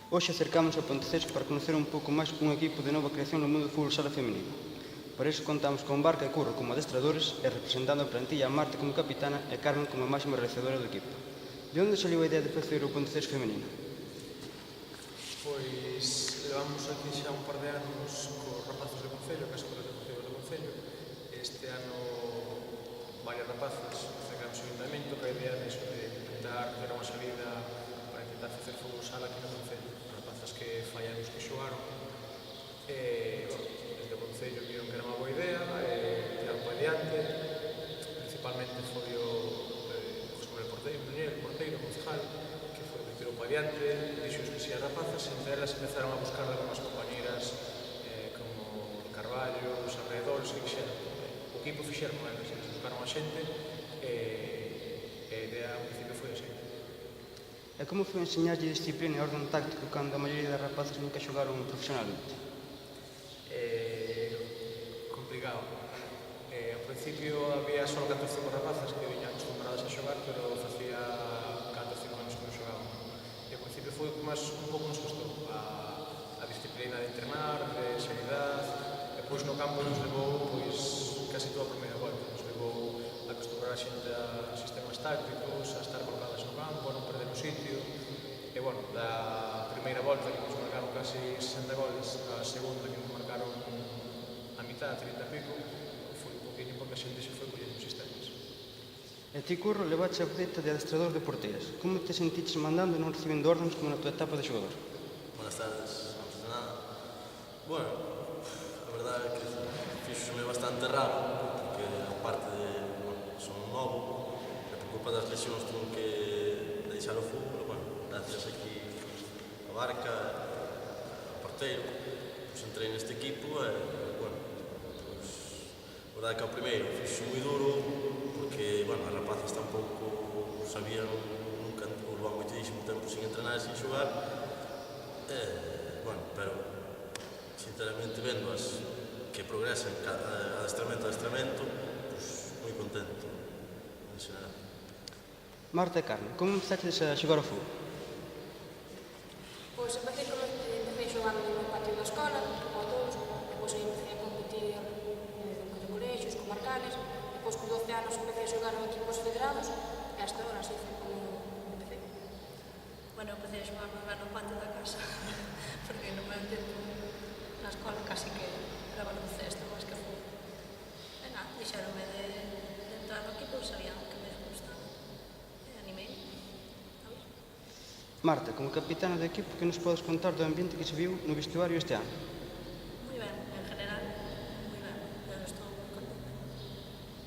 Hoxe acercamos a Ponteceso para conocer un pouco máis un equipo de nova creación no mundo do fútbol sala femenino. Para iso contamos con Barca e Curro como adestradores e representando a plantilla a Marta como capitana e Carmen como máxima realizadora do equipo. De onde saliu a idea de facer o Ponteceso femenino? Pois levamos aquí xa un par de anos cos rapazos do Concello, que é a Escola Deportiva do Concello. Este ano varias rapazas acercamos ao Ayuntamiento que a idea de intentar ter unha salida para intentar facer fútbol sala aquí no Concello. Rapazas que fai anos que xogaron e, desde o Concello viron que era unha boa idea e tiraron para adiante. Principalmente foi o José Manuel Porteiro, o porteiro, o concejal, que foi o que tirou para adiante, dixo que si as rapazas, entre elas empezaron a buscar algunhas compañeras como Carballo, os alrededores que quixeron. O equipo fixeron elas, buscaron a xente e a idea ao principio foi así. E como foi enseñarlle disciplina e orden táctico cando a maioría das rapazas nunca xogaron profesionalmente? Complicado. Ao principio había só 4 ou 5 rapazas que viñan acostumbradas a xogar, pero facía 4 ou 5 anos que non xogaban. E ao principio foi o que máis un pouco nos costou, a disciplina de entrenar, de seriedade. Depois no campo nos levou casi toda a primeira volta. Nos levou a acostumbrar a xente a sistemas tácticos, a estar colocadas no campo, a non perder o sitio. E, da primeira volta que nos marcaron casi 60 goles, a segunda que nos marcaron a mitad, 30 e pico, foi un poquinho porque a xente se foi collendo sistemas. E ti, Curro, levache a vedeta de adestrador de porteiras. Como te sentiches mandando e non recibindo órdenes como na tua etapa de xogador? Buenas tardes, antes de nada. Bueno, a verdade é que fixo-me bastante raro, porque aparte de, son novo, e por culpa das lesións tuve que deixar o fútbol, gracias aquí a Barca, a porteiro, entrei neste equipo e, a verdade é que ao primeiro fixo moi duro, porque, as rapazas tampouco sabían, nunca levaban moitísimo tempo sin entrenar e sin xogar, pero sinceramente vendoas que progresan adestramento a adestramento, moi contento en xeral. Marta e Carmen, como empezaches a xogar ao fútbol? Pois empecé xogando no patio da escola, como todos, depois aí empecé a competir de colexios, con marcales, depois con 12 anos empecé a xogar en equipos federados e hasta ahora así foi como empecé. Bueno, empecé a xogar no patio da casa, porque no meu tempo na escola casi que era baloncesto máis que fútbol. E nada, dixeronme de entrar no equipo e sabían que me gustaba. E animei. Marta, como capitana do equipo, que nos podes contar do ambiente que se viu no vestuario este ano? Moi ben, en general, moi ben. Eu estou moi contenta.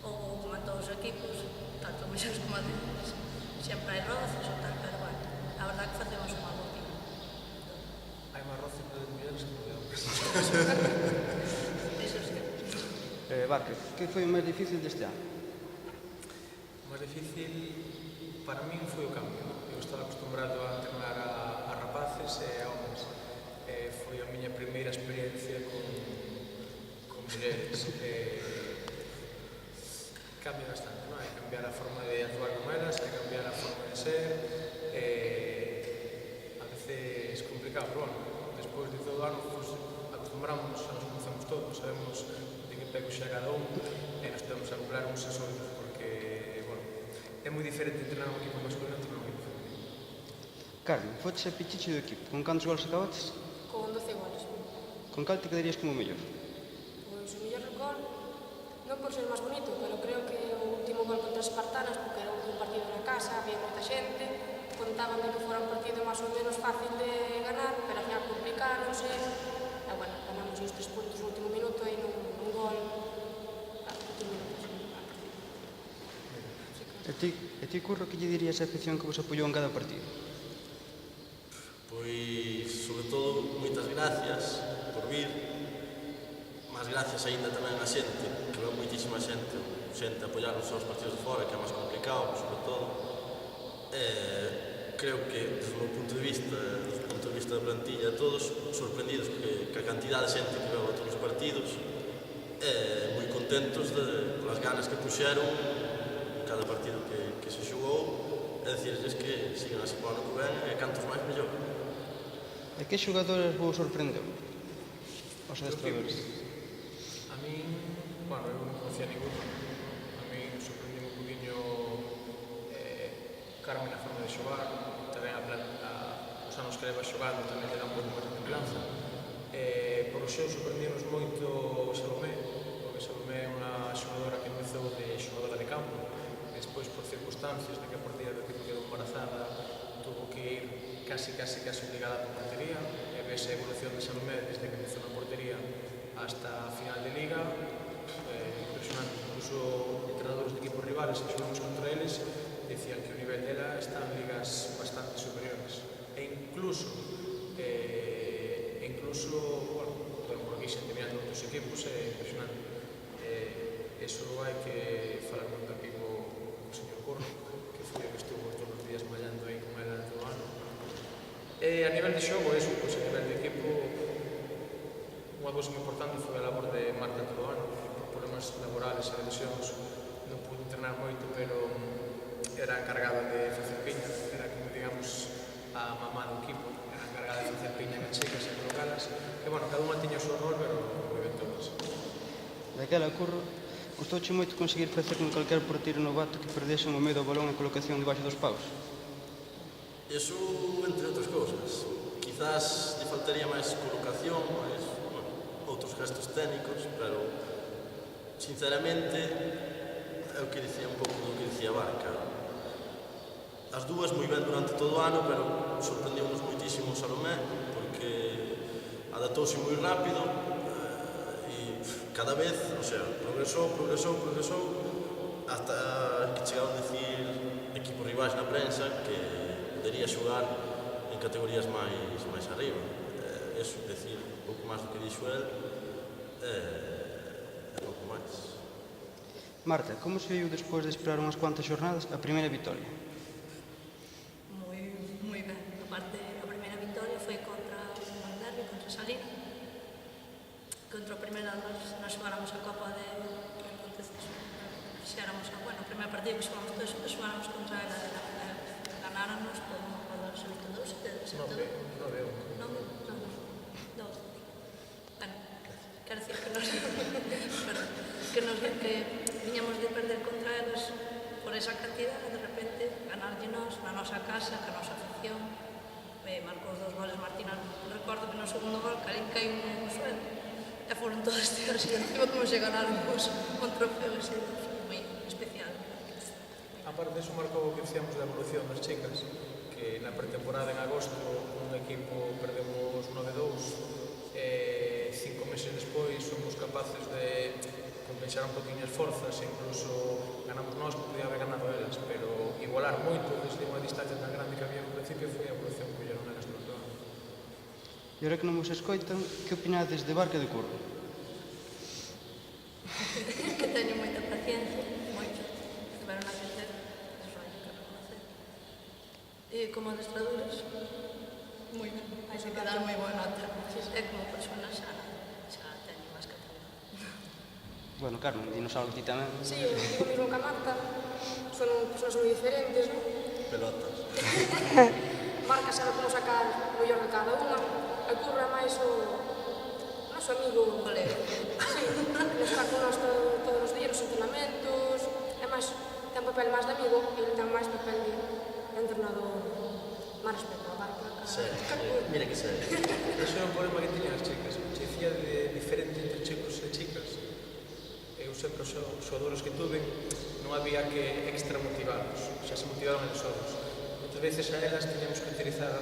Ou como en todos os equipos, tanto mellores como adentros, sempre hai roces ou tal, pero a verdad que facemos unha boa equipo. Hai máis roces para as mulleres que para os homes. Iso sí. Barca, que foi o máis difícil deste ano? O máis difícil para min foi o cambio. Eu estaba acostumbrado a entrenar a rapaces e a homes. Foi a miña primeira experiencia con mulleres. Cambia bastante, non? Hai que cambiar a forma de actuar con elas, hai que cambiar a forma de ser. A veces é complicado, pero despois de todo o ano acostumbramos, xa nos conocemos todos, sabemos de que pego xa cada un e nos temos a acoplar uns aos outros, porque é moi diferente entrenar un equipo masculino e entrenar un equipo femenino. Carmen, foches a pichiche do equipo. Con cantos goles acabates? Con 12 goles. Con cal te quedarías como o mellor? Pois o mellor gol, non por ser máis bonito, pero creo que o último gol contra as Espartanas, porque era un partido na casa, había moita xente, contaban que fora un partido máis ou menos fácil de ganar, pero ao final complicáronse, e ganamos os 3 puntos no último minuto e nun gol a último minuto. E ti, Curro, que lle dirías á afición que vos apoiou en cada partido? Pois, sobre todo, moitas gracias por vir. Máis gracias aínda tamén a xente, que veo moitísima xente a apoiarnos aos partidos de fora, que é máis complicado, sobre todo. Creo que, desde o meu punto de vista da plantilla, todos sorprendidos que a cantidad de xente que veo a todos os partidos, moi contentos polas ganas que puxeron en cada partido que se xogou, e dicirles que sigan así para o ano que ven e cantos máis mellor. E que xogadores vos sorprendeu? Os adestradores. A min, bueno, eu non conocía ningún. A min sorprendeu un poquinho Carmen a forma de xogar, tamén os anos que leva xogando tamén lle dá un pouco máis de templanza. Por o xeo sorprendimos moito Salomé, porque Salomé é unha xogadora que empezou de xogadora de campo, e despois por circunstancias de que a partida do equipo quedou embarazada, tuvo que ir casi obligada por portería, e ves a evolución de Salomé desde que empezou na portería hasta a final de Liga, impresionante. Incluso entrenadores de equipos rivales que xogamos contra eles decían que o nivel dela está en ligas bastante superiores. E incluso bueno, por aquí xente mirando outros equipos é impresionante. Eso hai que falar con o equipo co señor Corro, que foi o que estuvo todos os días mallando aí con ela todo o ano. A nivel de xogo, eso, pois, a nivel de equipo, unha cousa moi importante foi a labor de Marta todo o ano, por problemas laborales e de lesións non pude entrenar moito, pero era encargada de facer piña, era como, digamos, a mamá do equipo, era encargada de facer piña nas chicas e colocalas, e, bueno, cada unha tiña o seu rol, pero moi ben todas. Daquela, Curro, gustouche moito conseguir facer con calquer porteiro novato que perdese o medo ao balón e colocación debaixo dos paus? Eso, entre outras cousas. Quizás lle faltaría máis colocación, máis, bueno, outros gestos técnicos, pero, sinceramente, é o que dicía un pouco do que dicía Barca. As dúas moi ben durante todo o ano, pero sorprendeu-nos moitísimo Salomé, porque adaptouse moi rápido e cada vez, o sea, progresou, hasta que chegaron a dicir equipos rivais na prensa que podería xogar en categorías máis arriba. Eso, decir, un pouco máis do que dixo el, e pouco máis. Marta, como se viu despois de esperar unhas cuantas xornadas a primeira vitoria? Moi ben. Aparte, a primeira vitoria foi contra o Derby, contra Salina. Contra o primeiro nós xogáramos a Copa de... Xéramos, bueno, o primeiro partido que xogamos todos, xogáramos contra ela, ganáranos por 7-2, 7-2. 9-1. Bueno, quero dicir que viñamos de perder contra elas por esa cantidad, de repente ganarlle nós na nosa casa, ca nosa afición, marcou os 2 goles Martina. Recordo que no segundo gol Karim caiu no suelo e foron todas tiras e encima como se ganaron un trofeo ese, moi especial. Aparte disso, marcou o que dicíamos da evolución das chicas, que na pretemporada en agosto un equipo perdemos 9-2, 5 meses despois somos capaces de compensar un poquinho as forzas, incluso ganamos nós, que podía haber ganado elas, pero igualar moito desde unha distancia tan grande que había no principio foi a evolución que colleron elas durante o ano. E agora que non vos escoitan, que opinades de Barca e de Curro? Que teño moita paciencia, moito. Estiveron a crecer, eso hai que reconocer. E como adestradores, moi ben. Hai que dar moi boa nota. E como persona xa teño máis que todo. Bueno, Carmen, dinos algo ti tamén. Sí, eu digo mesmo que a Marta, son personas moi diferentes, non? Pelotas. Marca sabe como sacar o mellor de cada unha, a Curra máis o noso amigo Colega. Sí, que está con nós todos os días nos entrenamentos, é máis, ten papel máis de amigo e ele ten máis papel de entrenador, máis respecto a Barca. Mira que sério. Ese era un problema que tiñan as chicas, se dicía de diferente entre chicos e chicas. Eu sempre os xogadores que tuve non había que extramotivarlos, xa se motivaron eles solos. Moitas veces a elas teníamos que utilizar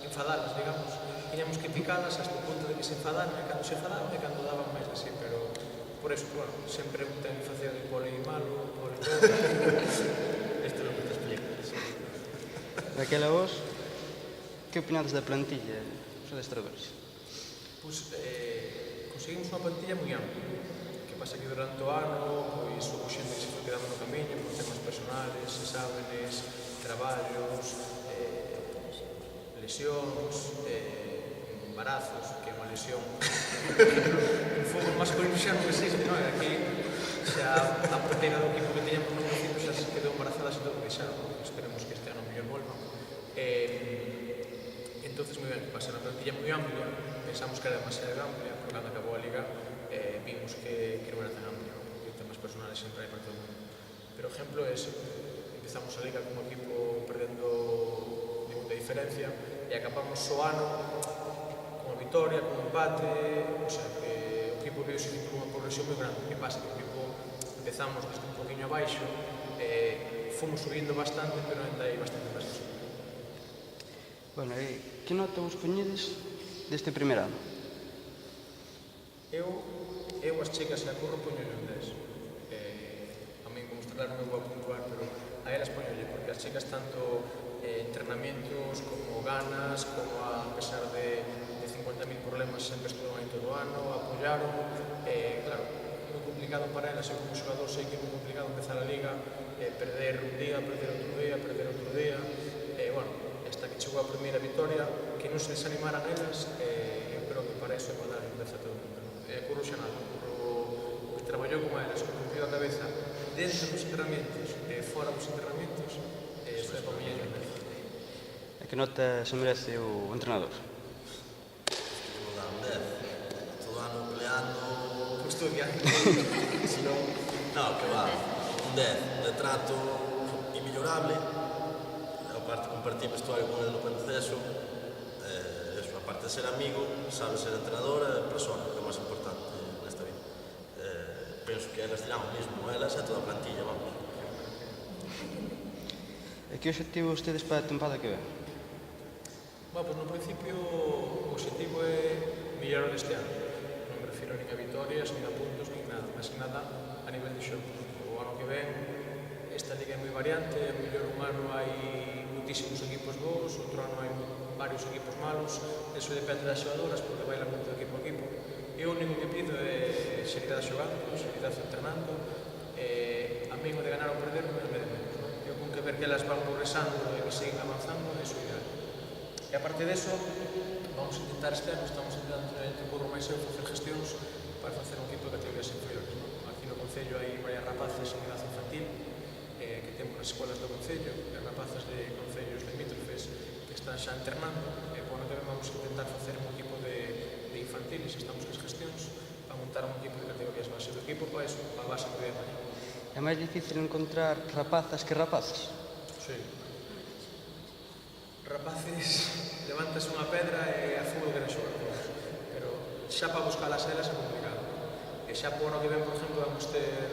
enfadalas, digamos, teníamos que picalas hasta o punto de que se enfadaran, e cando se enfadaban e cando daban máis así, pero por eso, bueno, sempre ten que facer de poli malo, poli bo. Isto non te explicas. Daquela vos, que opinades da plantilla, os adestradores? Pois, conseguimos unha plantilla moi amplia. Que pasa que durante o ano, pois, houve xente que se foi quedando no camiño por temas personales, exámenes, traballos, lesións, embarazos, que é unha lesión. En fútbol masculino xa non existe, non? Aquí xa a porteira do equipo que teñamos no principio xa se quedou embarazada e se todo que xa, esperemos que este ano mellor volva. Entonces, moi ben, va a ser unha plantilla moi amplia, pensamos que era demasiado amplia, pero cando acabou a Liga vimos que non era tan amplia, porque temas personales sempre hai para todo o mundo. Pero o exemplo é ese, empezamos a Liga como equipo perdendo de muita diferencia e acabamos o ano con a vitoria, con un empate, o sea que o equipo viu por unha progresión moi grande. Que pasa que o equipo empezamos desde un poquinho abaixo, fomos subindo bastante, pero ainda hai bastante máis que subir. Bueno, e que nota vos poñedes deste primer ano? Eu as chicas e a Curro poñolle un 10. A mí, como está claro, non me vou a puntuar, pero a elas poñolle, porque as chicas tanto entrenamientos como ganas, como a pesar de 50.000 problemas sempre estuveron aí todo o ano, apoyaron, claro, moi complicado para elas, eu como xogador sei que é moi complicado empezar a Liga, perder un día, perder outro día, perder outro día, bueno, hasta que chegou a primeira vitoria, que non se desanimaran elas, eu creo que para eso é para dar lembranza a todo o mundo. Curro xa nada, Curro que traballou con elas, que cumpriu a cabeza dentro dos entrenamientos e fora dos entrenamientos, foi para mí a lembranza. E que nota se merece o entrenador? Vou dar un 10. Todo ano peleando. Estudiando. Si non, que va. Un 10. De trato inmellorable. Aparte, compartir vestuario con ele no proceso. Eso, aparte de ser amigo, sabe ser entrenador e persona, que é o máis importante nesta vida. Penso que elas dirán o mismo, elas e toda a plantilla, vamos. E que obxectivos tedes para a tempada que ven? Bueno, pues no principio o objetivo é mellorar este ano. Non me refiro nin a vitorias, nin a puntos, nin nada. Mas que nada a nivel de xogo. O ano que ven, esta liga é moi variante, a mellor un ano hai muitísimos equipos bons, outro ano hai varios equipos malos, eso depende das xogadoras, porque baila moito de equipo a equipo. E o único que pido é seriedade xogando, seriedade entrenando, a mí o de ganar ou perder non me de menos. Eu con que ver que elas van progresando e que siguen avanzando, é o ideal. E aparte deso, vamos a intentar este ano, estamos intentando entre Curro máis eu facer gestións para facer un equipo de categorías inferiores. Aquí no Concello hai varias rapazas en edad infantil que temos nas escolas do Concello, e rapazas de concellos limítrofes que están xa internando, e por ano que vamos a intentar facer un equipo de infantiles, estamos nas gestións, para montar un equipo de categorías base do equipo para eso, para a base que ve mañá. É máis difícil encontrar rapazas que rapazas? Sí. Rapaces, levantas unha pedra e a fútbol que non xogan todos. Pero xa para buscalas elas é complicado. E xa por ano que ven, por exemplo, vamos ter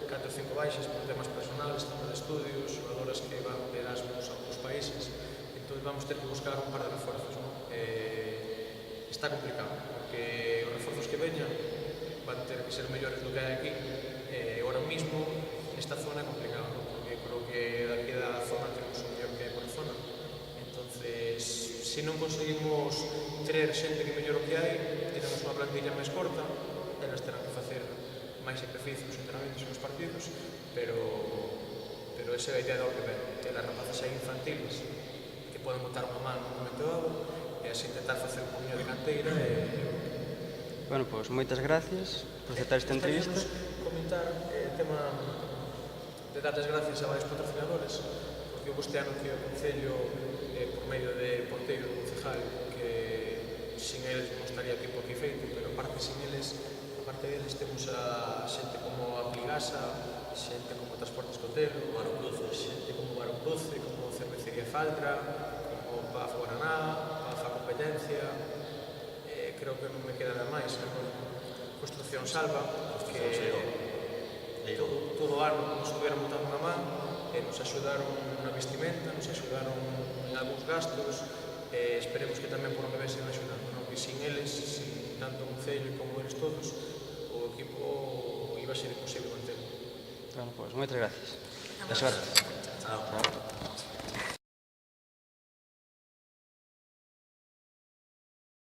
4 ou 5 baixas por temas personales, temas de estudios, xogadoras que van de Erasmus a outros países. Entón vamos ter que buscar un par de refuerzos, non? Está complicado, porque os refuerzos que veñan van ter que ser mellores do que hai aquí. Ahora mismo, nesta zona é complicado, non? Porque creo que daqui da zona temos o mellor que hai por zona. Entonces, se non conseguimos traer xente que mellor o que hai, tenemos unha plantilla máis corta, elas terán que facer máis sacrificios nos entrenamentos e nos partidos, pero esa é a idea do que ven, ter as rapazas aí infantiles que poden botar unha man no momento dado e así intentar facer un poquinho de canteira Bueno, pois moitas gracias por aceptar esta entrevista. Comentar o tema de dar as gracias a varios patrocinadores, porque houve este ano que o Concello, por medio de porteiro do concejal, que sin eles non estaría aquí por aquí feito, pero aparte sin eles, aparte deles temos a xente como a Pligasa, xente como Transportes Cotero, xente como Barón Cruce, como Cervecería Faldra, como Paz Guaraná, Paz a Competencia, creo que non me queda nada máis, Construcción Salva, que todo o ano nos estuveron botando unha man, nos axudaron na vestimenta, nos axudaron en algúns gastos, esperemos que tamén por onde ven sigan axudando, non? Que sin eles, sin tanto o Concello como eles todos, o equipo iba a ser imposible manter. Bueno, pois moitas gracias. E suerte. Chao.